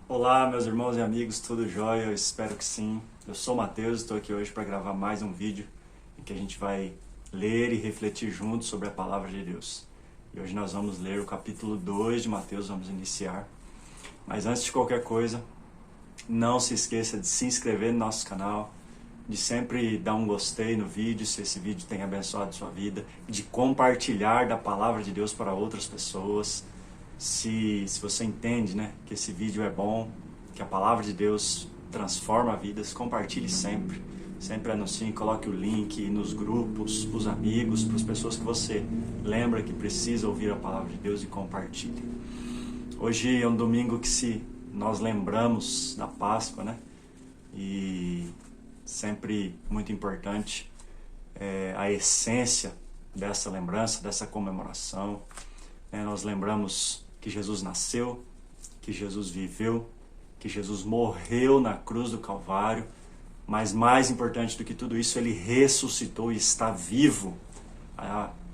Olá, meus irmãos e amigos, tudo jóia? Eu espero que sim. Eu sou o Matheus, estou aqui hoje para gravar mais um vídeo em que a gente vai ler e refletir juntos sobre a Palavra de Deus. E hoje nós vamos ler o capítulo 2 de Mateus, vamos iniciar. Mas antes de qualquer coisa, não se esqueça de se inscrever no nosso canal, de sempre dar um gostei no vídeo, se esse vídeo tem abençoado a sua vida, de compartilhar da Palavra de Deus para outras pessoas. Se você entende, né, que esse vídeo é bom, que a Palavra de Deus transforma vidas, compartilhe sempre. Sempre anuncie, coloque o link nos grupos, para os amigos, para as pessoas que você lembra que precisa ouvir a Palavra de Deus e compartilhe. Hoje é um domingo que nós lembramos da Páscoa, né? E sempre muito importante a essência dessa lembrança, dessa comemoração. Nós lembramos que Jesus nasceu, que Jesus viveu, que Jesus morreu na cruz do Calvário, mas mais importante do que tudo isso, ele ressuscitou e está vivo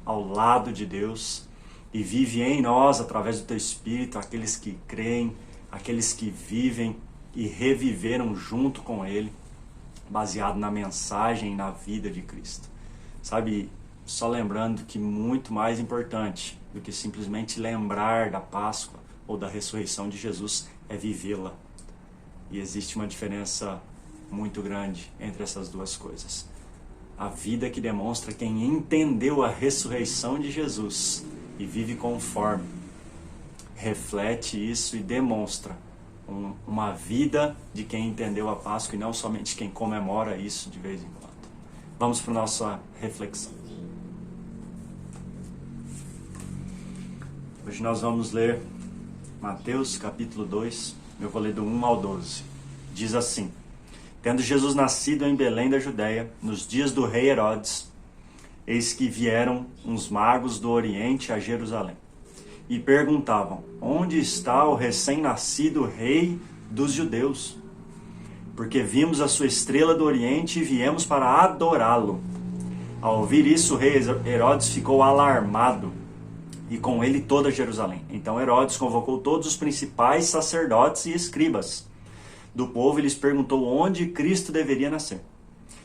ao lado de Deus e vive em nós através do teu Espírito, aqueles que creem, aqueles que vivem e reviveram junto com ele, baseado na mensagem e na vida de Cristo. Sabe, só lembrando que muito mais importante do que simplesmente lembrar da Páscoa ou da ressurreição de Jesus é vivê-la. E existe uma diferença muito grande entre essas duas coisas. A vida que demonstra quem entendeu a ressurreição de Jesus e vive conforme, reflete isso e demonstra uma vida de quem entendeu a Páscoa e não somente quem comemora isso de vez em quando. Vamos para a nossa reflexão. Hoje nós vamos ler Mateus capítulo 2, eu vou ler do 1 ao 12. Diz assim: Tendo Jesus nascido em Belém da Judéia, nos dias do rei Herodes, eis que vieram uns magos do Oriente a Jerusalém, e perguntavam: Onde está o recém-nascido rei dos judeus? Porque vimos a sua estrela do Oriente e viemos para adorá-lo. Ao ouvir isso, o rei Herodes ficou alarmado, e com ele toda Jerusalém. Então Herodes convocou todos os principais sacerdotes e escribas do povo e lhes perguntou onde Cristo deveria nascer.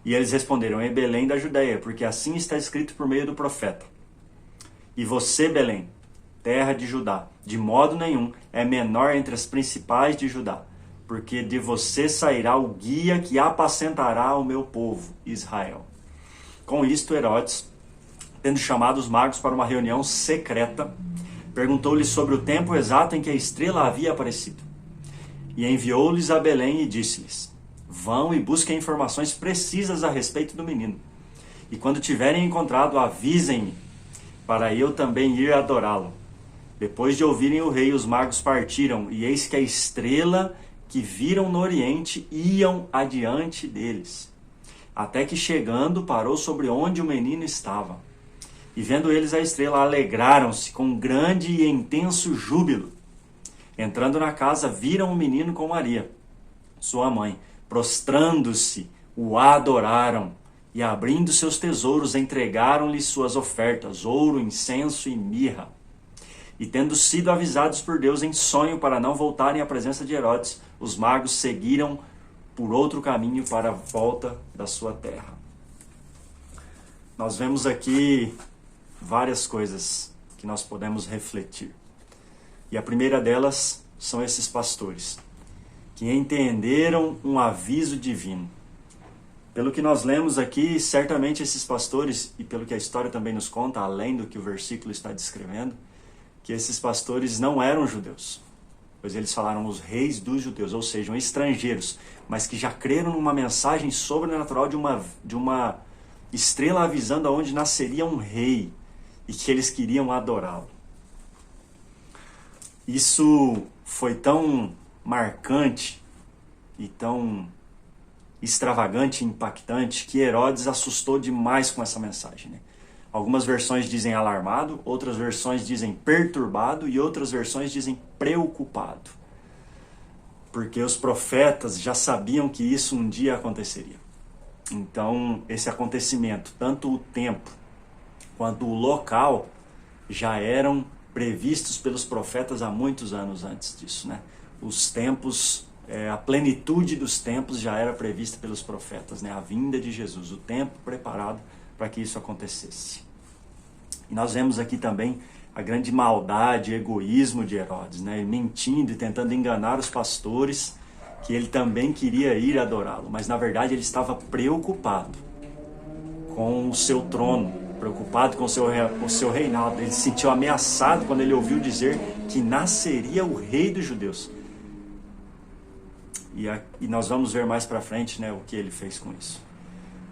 E eles responderam: em Belém da Judéia, porque assim está escrito por meio do profeta. E você, Belém, terra de Judá, de modo nenhum é menor entre as principais de Judá, porque de você sairá o guia que apacentará o meu povo, Israel. Com isto, Herodes, tendo chamado os magos para uma reunião secreta, perguntou-lhes sobre o tempo exato em que a estrela havia aparecido. E enviou-lhes a Belém e disse-lhes: Vão e busquem informações precisas a respeito do menino. E quando tiverem encontrado, avisem-me, para eu também ir adorá-lo. Depois de ouvirem o rei, os magos partiram, e eis que a estrela que viram no oriente iam adiante deles, até que chegando parou sobre onde o menino estava. E vendo eles a estrela, alegraram-se com grande e intenso júbilo. Entrando na casa, viram o menino com Maria, sua mãe. Prostrando-se, o adoraram e, abrindo seus tesouros, entregaram-lhe suas ofertas, ouro, incenso e mirra. E tendo sido avisados por Deus em sonho para não voltarem à presença de Herodes, os magos seguiram por outro caminho para a volta da sua terra. Nós vemos aqui várias coisas que nós podemos refletir. E a primeira delas são esses pastores, que entenderam um aviso divino. Pelo que nós lemos aqui, certamente esses pastores, e pelo que a história também nos conta, além do que o versículo está descrevendo, que esses pastores não eram judeus, pois eles falaram os reis dos judeus, ou seja, estrangeiros, mas que já creram numa mensagem sobrenatural de uma estrela avisando aonde nasceria um rei, e que eles queriam adorá-lo. Isso foi tão marcante e tão extravagante e impactante que Herodes assustou demais com essa mensagem, né? Algumas versões dizem alarmado, outras versões dizem perturbado e outras versões dizem preocupado. Porque os profetas já sabiam que isso um dia aconteceria. Então, esse acontecimento, tanto o tempo quanto o local, já eram previstos pelos profetas há muitos anos antes disso, né? os tempos, a plenitude dos tempos já era prevista pelos profetas, né? A vinda de Jesus, o tempo preparado para que isso acontecesse. E nós vemos aqui também a grande maldade e egoísmo de Herodes, né? Ele mentindo e tentando enganar os pastores, que ele também queria ir adorá-lo, mas na verdade ele estava preocupado com o seu trono, preocupado com o seu reinado. Ele se sentiu ameaçado quando ele ouviu dizer que nasceria o rei dos judeus. E nós vamos ver mais para frente, né, o que ele fez com isso.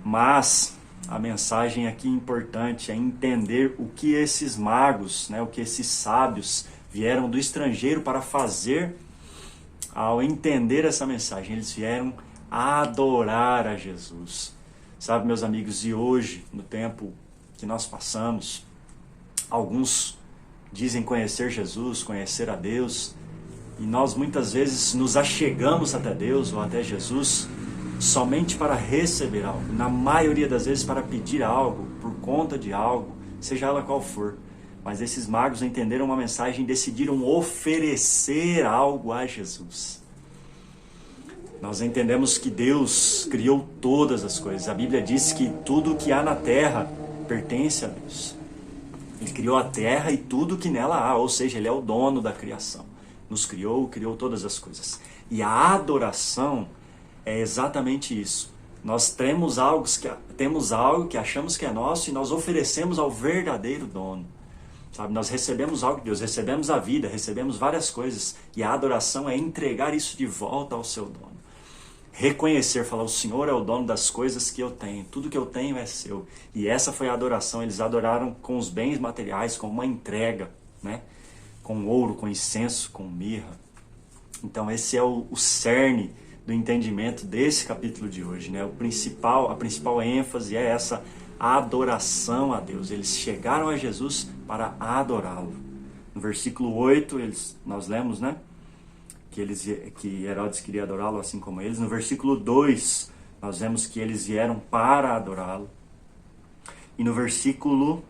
Mas a mensagem aqui importante é entender o que esses magos, né, o que esses sábios vieram do estrangeiro para fazer ao entender essa mensagem. Eles vieram adorar a Jesus. Sabe, meus amigos, e hoje, no tempo que nós passamos, alguns dizem conhecer Jesus, conhecer a Deus, e nós muitas vezes nos achegamos até Deus ou até Jesus somente para receber algo, na maioria das vezes para pedir algo, por conta de algo, seja ela qual for. Mas esses magos entenderam uma mensagem e decidiram oferecer algo a Jesus. Nós entendemos que Deus criou todas as coisas. A Bíblia diz que tudo o que há na terra pertence a Deus. Ele criou a terra e tudo que nela há, ou seja, Ele é o dono da criação. Nos criou todas as coisas. E a adoração é exatamente isso. Nós temos algo que achamos que é nosso e nós oferecemos ao verdadeiro dono. Sabe, nós recebemos algo de Deus, recebemos a vida, recebemos várias coisas. E a adoração é entregar isso de volta ao seu dono. Reconhecer, falar, o Senhor é o dono das coisas que eu tenho. Tudo que eu tenho é seu. E essa foi a adoração. Eles adoraram com os bens materiais, com uma entrega, né? Com ouro, com incenso, com mirra. Então esse é o cerne do entendimento desse capítulo de hoje, né? A principal ênfase é essa adoração a Deus. Eles chegaram a Jesus para adorá-lo. No versículo 8, nós lemos, né? Que Herodes queria adorá-lo assim como eles. No versículo 2, nós vemos que eles vieram para adorá-lo. E no versículo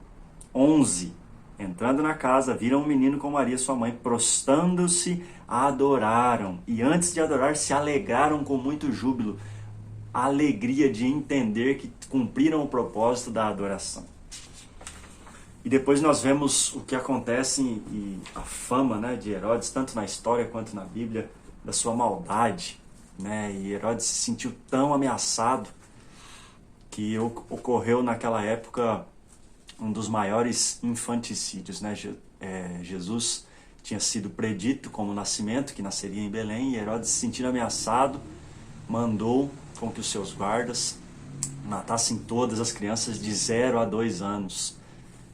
11, entrando na casa, viram um menino com Maria, sua mãe, prostrando-se, adoraram. E antes de adorar, se alegraram com muito júbilo. A alegria de entender que cumpriram o propósito da adoração. E depois nós vemos o que acontece e a fama, né, de Herodes, tanto na história quanto na Bíblia, da sua maldade, né? E Herodes se sentiu tão ameaçado que ocorreu naquela época um dos maiores infanticídios, né? Jesus tinha sido predito como nascimento, que nasceria em Belém, e Herodes, se sentindo ameaçado, mandou com que os seus guardas matassem todas as crianças de 0 a 2 anos.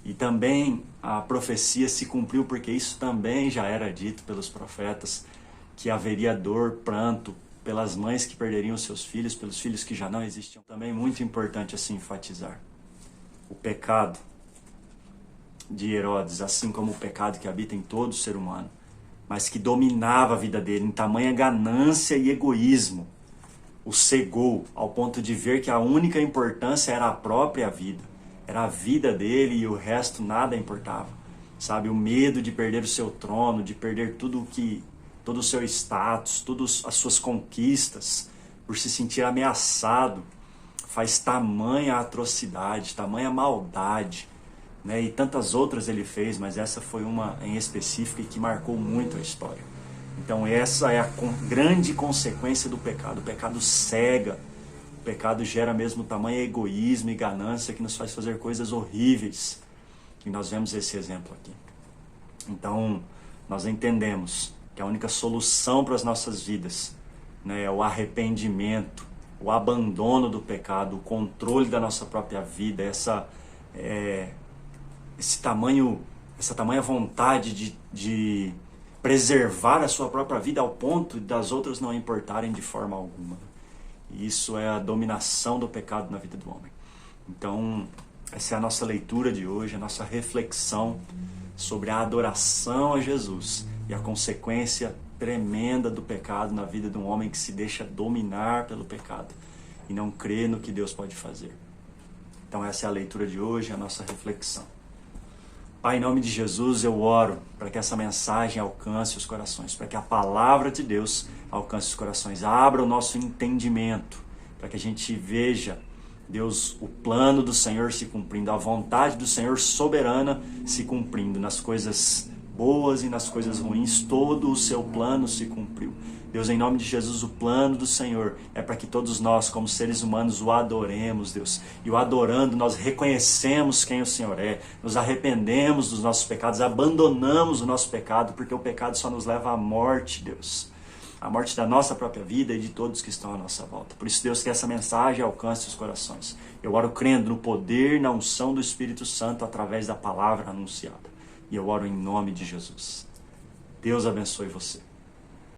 E também a profecia se cumpriu, porque isso também já era dito pelos profetas, que haveria dor, pranto, pelas mães que perderiam seus filhos, pelos filhos que já não existiam. Também muito importante assim enfatizar o pecado de Herodes, assim como o pecado que habita em todo ser humano, mas que dominava a vida dele em tamanha ganância e egoísmo, o cegou ao ponto de ver que a única importância era a própria vida. Era a vida dele e o resto nada importava. Sabe, o medo de perder o seu trono, de perder todo o seu status, todas as suas conquistas, por se sentir ameaçado, faz tamanha atrocidade, tamanha maldade, né? E tantas outras ele fez, mas essa foi uma em específico e que marcou muito a história. Então essa é a grande consequência do pecado. O pecado cega. O pecado gera mesmo tamanho egoísmo e ganância que nos faz fazer coisas horríveis. E nós vemos esse exemplo aqui. Então, nós entendemos que a única solução para as nossas vidas, né, é o arrependimento, o abandono do pecado, o controle da nossa própria vida, essa tamanha vontade de preservar a sua própria vida ao ponto das outras não importarem de forma alguma. E isso é a dominação do pecado na vida do homem. Então, essa é a nossa leitura de hoje, a nossa reflexão sobre a adoração a Jesus e a consequência tremenda do pecado na vida de um homem que se deixa dominar pelo pecado e não crê no que Deus pode fazer. Então essa é a leitura de hoje, a nossa reflexão. Pai, em nome de Jesus, eu oro para que essa mensagem alcance os corações, para que a palavra de Deus alcance os corações. Abra o nosso entendimento, para que a gente veja, Deus, o plano do Senhor se cumprindo, a vontade do Senhor soberana se cumprindo, nas coisas boas e nas coisas ruins, todo o seu plano se cumpriu. Deus, em nome de Jesus, o plano do Senhor é para que todos nós, como seres humanos, o adoremos, Deus. E o adorando, nós reconhecemos quem o Senhor é, nos arrependemos dos nossos pecados, abandonamos o nosso pecado, porque o pecado só nos leva à morte, Deus. A morte da nossa própria vida e de todos que estão à nossa volta. Por isso, Deus, que essa mensagem alcance os corações. Eu oro crendo no poder, na unção do Espírito Santo, através da palavra anunciada. E eu oro em nome de Jesus. Deus abençoe você.